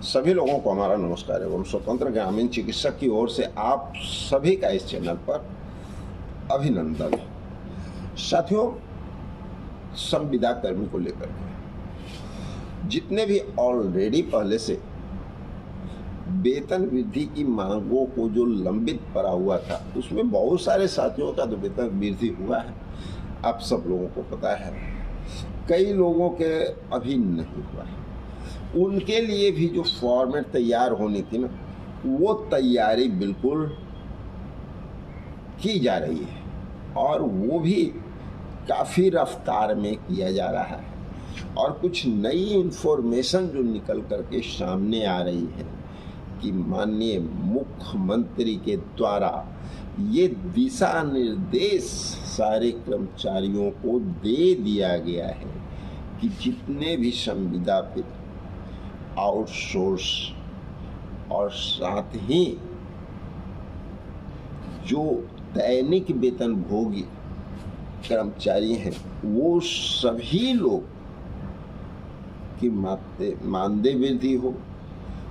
सभी लोगों को हमारा नमस्कार एवं स्वतंत्र ग्रामीण चिकित्सक की ओर से आप सभी का इस चैनल पर अभिनंदन। साथियों, संविदा कर्मी को लेकर के जितने भी ऑलरेडी पहले से वेतन वृद्धि की मांगों को जो लंबित पड़ा हुआ था, उसमें बहुत सारे साथियों का तो वेतन वृद्धि हुआ है, आप सब लोगों को पता है। कई लोगों के अभी नहीं हुआ है। उनके लिए भी जो फॉर्मेट तैयार होनी थी ना, वो तैयारी बिल्कुल की जा रही है और वो भी काफ़ी रफ्तार में किया जा रहा है। और कुछ नई इन्फॉर्मेशन जो निकल करके सामने आ रही है कि माननीय मुख्यमंत्री के द्वारा ये दिशा निर्देश सारे कर्मचारियों को दे दिया गया है कि जितने भी संविदा पे आउटसोर्स और साथ ही जो दैनिक वेतन भोगी कर्मचारी हैं, वो सभी लोग की मानदेय वृद्धि हो,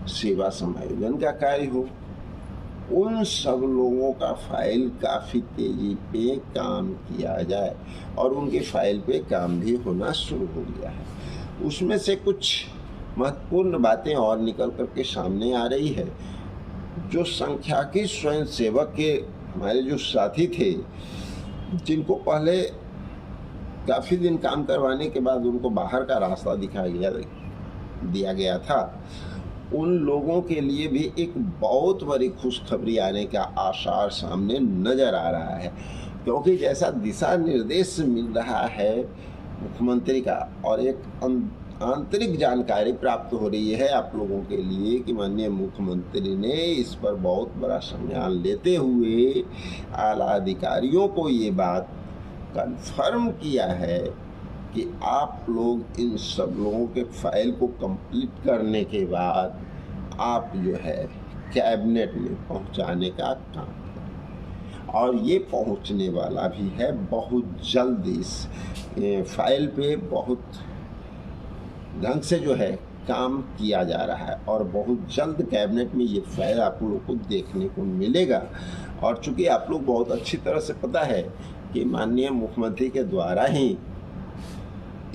सेवा समायोजन का कार्य हो, उन सब लोगों का फाइल काफ़ी तेजी पे काम किया जाए और उनके फाइल पे काम भी होना शुरू हो गया है। उसमें से कुछ महत्वपूर्ण बातें और निकल करके सामने आ रही है। जो संख्याकी स्वयं सेवक के हमारे जो साथी थे, जिनको पहले काफ़ी दिन काम करवाने के बाद उनको बाहर का रास्ता दिया गया था, उन लोगों के लिए भी एक बहुत बड़ी खुशखबरी आने का आसार सामने नज़र आ रहा है। क्योंकि जैसा दिशा निर्देश मिल रहा है मुख्यमंत्री का और एक आंतरिक जानकारी प्राप्त हो रही है आप लोगों के लिए कि माननीय मुख्यमंत्री ने इस पर बहुत बड़ा संज्ञान लेते हुए आला अधिकारियों को ये बात कंफर्म किया है कि आप लोग इन सब लोगों के फाइल को कंप्लीट करने के बाद आप जो है कैबिनेट में पहुंचाने का काम करें। और ये पहुंचने वाला भी है बहुत जल्द। इस फाइल पे बहुत ढंग से जो है काम किया जा रहा है और बहुत जल्द कैबिनेट में ये फाइल आप लोगों को देखने को मिलेगा। और चूँकि आप लोग बहुत अच्छी तरह से पता है कि माननीय मुख्यमंत्री के द्वारा ही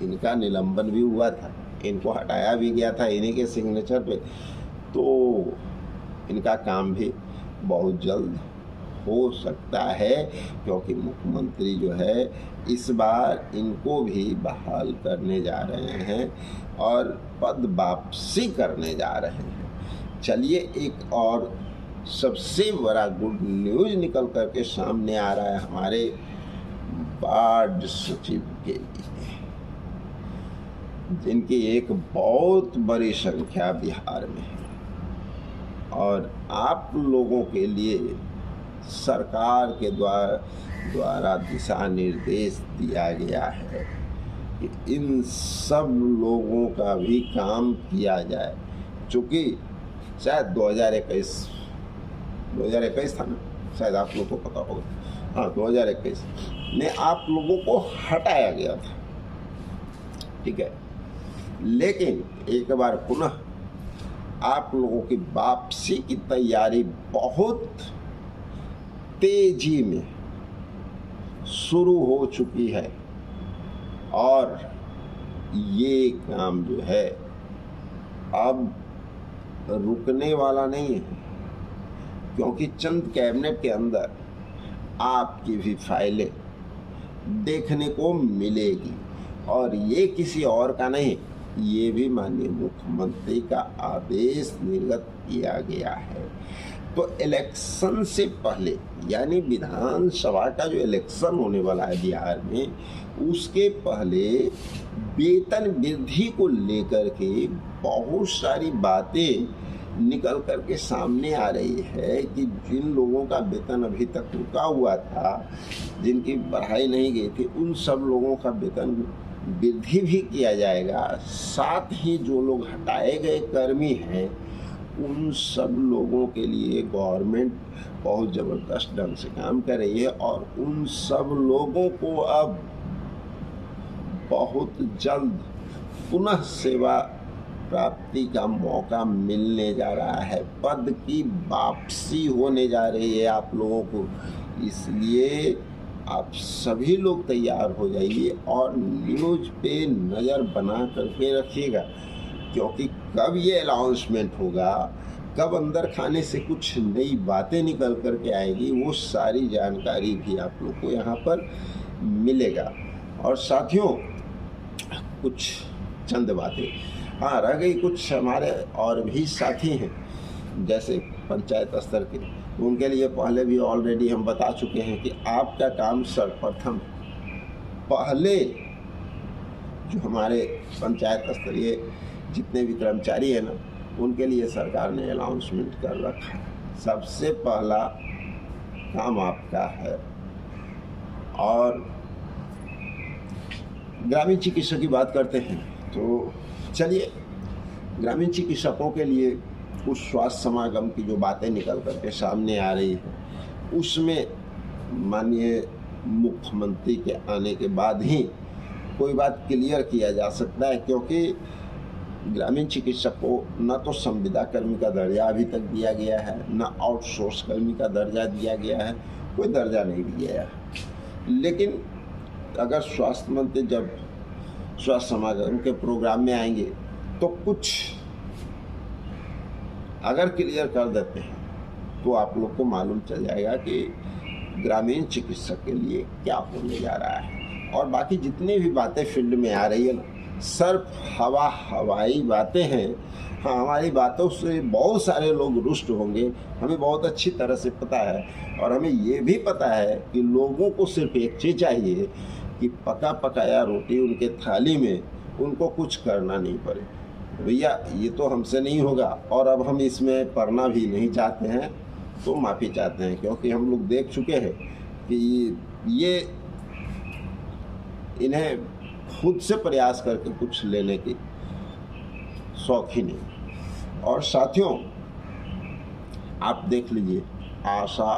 इनका निलंबन भी हुआ था, इनको हटाया भी गया था इन्हीं के सिग्नेचर पे, तो इनका काम भी बहुत जल्द हो सकता है क्योंकि मुख्यमंत्री जो है इस बार इनको भी बहाल करने जा रहे हैं और पद वापसी करने जा रहे हैं। चलिए, एक और सबसे बड़ा गुड न्यूज़ निकल करके सामने आ रहा है हमारे वार्ड सचिव के लिए, जिनकी एक बहुत बड़ी संख्या बिहार में है। और आप लोगों के लिए सरकार के द्वारा दिशा निर्देश दिया गया है कि इन सब लोगों का भी काम किया जाए। चूँकि शायद 2021 था ना, शायद आप लोगों को पता होगा, हाँ 2021 में आप लोगों को हटाया गया था, ठीक है। लेकिन एक बार पुनः आप लोगों की वापसी की तैयारी बहुत तेजी में शुरू हो चुकी है और ये काम जो है अब रुकने वाला नहीं है, क्योंकि चंद कैबिनेट के अंदर आपकी भी फाइलें देखने को मिलेगी और ये किसी और का नहीं, ये भी माननीय मुख्यमंत्री का आदेश निर्गत किया गया है। तो इलेक्शन से पहले, यानी विधानसभा का जो इलेक्शन होने वाला है बिहार में, उसके पहले वेतन वृद्धि को लेकर के बहुत सारी बातें निकल कर के सामने आ रही है कि जिन लोगों का वेतन अभी तक रुका हुआ था, जिनकी बढ़ाई नहीं गई थी, उन सब लोगों का वेतन वृद्धि भी किया जाएगा। साथ ही जो लोग हटाए गए कर्मी हैं, उन सब लोगों के लिए गवर्नमेंट बहुत ज़बरदस्त ढंग से काम कर रही है और उन सब लोगों को अब बहुत जल्द पुनः सेवा प्राप्ति का मौका मिलने जा रहा है, पद की वापसी होने जा रही है आप लोगों को। इसलिए आप सभी लोग तैयार हो जाइए और न्यूज़ पे नज़र बना करके रखिएगा, क्योंकि कब ये अनाउंसमेंट होगा, कब अंदर खाने से कुछ नई बातें निकल कर के आएगी, वो सारी जानकारी भी आप लोग को यहाँ पर मिलेगा। और साथियों, कुछ चंद बातें हाँ रह गई, कुछ हमारे और भी साथी हैं जैसे पंचायत स्तर के, उनके लिए पहले भी ऑलरेडी हम बता चुके हैं कि आपका काम सर्वप्रथम पहले जो हमारे पंचायत स्तरीय जितने भी कर्मचारी हैं ना, उनके लिए सरकार ने अनाउंसमेंट कर रखा है। सबसे पहला काम आपका है। और ग्रामीण चिकित्सक की बात करते हैं तो चलिए, ग्रामीण चिकित्सकों के लिए कुछ स्वास्थ्य समागम की जो बातें निकल करके सामने आ रही है, उसमें माननीय मुख्यमंत्री के आने के बाद ही कोई बात क्लियर किया जा सकता है, क्योंकि ग्रामीण चिकित्सक को न तो संविदा कर्मी का दर्जा अभी तक दिया गया है, न आउटसोर्स कर्मी का दर्जा दिया गया है, कोई दर्जा नहीं दिया गया है। लेकिन अगर स्वास्थ्य मंत्री जब स्वास्थ्य समागम के प्रोग्राम में आएंगे तो कुछ अगर क्लियर कर देते हैं तो आप लोग को मालूम चल जाएगा कि ग्रामीण चिकित्सक के लिए क्या होने जा रहा है। और बाकी जितनी भी बातें फील्ड में आ रही है ना, सिर्फ हवाई बातें हैं। हाँ, हमारी बातों से बहुत सारे लोग रुष्ट होंगे, हमें बहुत अच्छी तरह से पता है। और हमें ये भी पता है कि लोगों को सिर्फ एक चीज़ चाहिए कि पका पकाया रोटी उनके थाली में, उनको कुछ करना नहीं पड़े। भैया ये तो हमसे नहीं होगा, और अब हम इसमें पढ़ना भी नहीं चाहते हैं, तो माफ़ी चाहते हैं, क्योंकि हम लोग देख चुके हैं कि ये इन्हें खुद से प्रयास करके कुछ लेने की शौक ही नहीं। और साथियों, आप देख लीजिए, आशा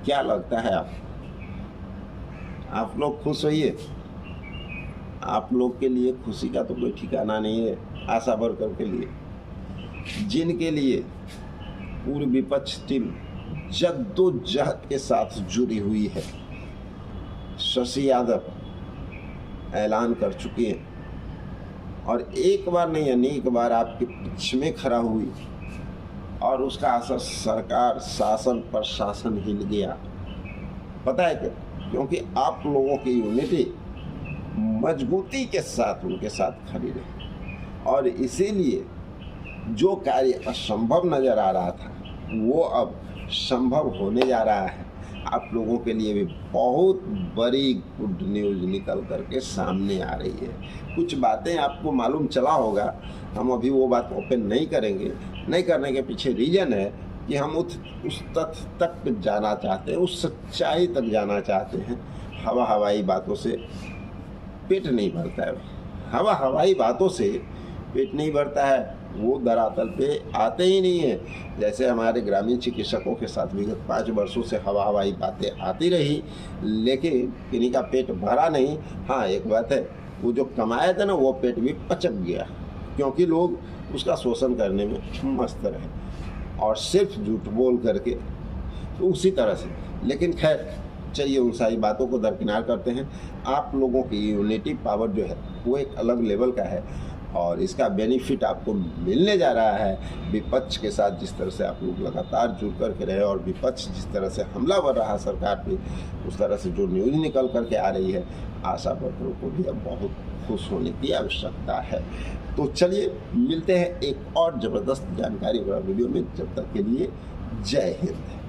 क्या लगता है आप लोग खुश होइए। आप लोग के लिए खुशी का तो कोई ठिकाना नहीं है। आशा वर्कर के लिए, जिनके लिए पूरी विपक्ष टीम जद्दोजहद के साथ जुड़ी हुई है, शशि यादव ऐलान कर चुकी है और एक बार नहीं अनेक बार आपके पक्ष में खड़ा हुई, और उसका असर सरकार, शासन, प्रशासन हिल गया। पता है क्या? क्योंकि आप लोगों की यूनिटी मजबूती के साथ उनके साथ खड़ी रही, और इसीलिए जो कार्य असंभव नज़र आ रहा था वो अब संभव होने जा रहा है। आप लोगों के लिए भी बहुत बड़ी गुड न्यूज़ निकल करके सामने आ रही है। कुछ बातें आपको मालूम चला होगा, हम अभी वो बात ओपन नहीं करेंगे। नहीं करने के पीछे रीज़न है कि हम उस तथ्य तक जाना चाहते हैं, उस सच्चाई तक जाना चाहते हैं। हवाई बातों से पेट नहीं भरता है। हवाई बातों से पेट नहीं भरता है, वो धरातल पे आते ही नहीं है। जैसे हमारे ग्रामीण चिकित्सकों के साथ विगत 5 वर्षों से हवाई बातें आती रही, लेकिन किन्हीं का पेट भरा नहीं। हाँ, एक बात है, वो जो कमाया था ना, वो पेट भी पचक गया, क्योंकि लोग उसका शोषण करने में मस्त रहे और सिर्फ झूठ बोल करके, तो उसी तरह से। लेकिन खैर, चलिए उन सारी बातों को दरकिनार करते हैं। आप लोगों की यूनिटी पावर जो है वो एक अलग लेवल का है, और इसका बेनिफिट आपको मिलने जा रहा है। विपक्ष के साथ जिस तरह से आप लोग लगातार जुड़ करके रहे, और विपक्ष जिस तरह से हमलावर रहा सरकार पे, उस तरह से जो न्यूज़ निकल करके आ रही है, आशा वर्करों को भी अब बहुत खुश होने की आवश्यकता है। तो चलिए मिलते हैं एक और ज़बरदस्त जानकारी वाला वीडियो में। जब तक के लिए जय हिंद।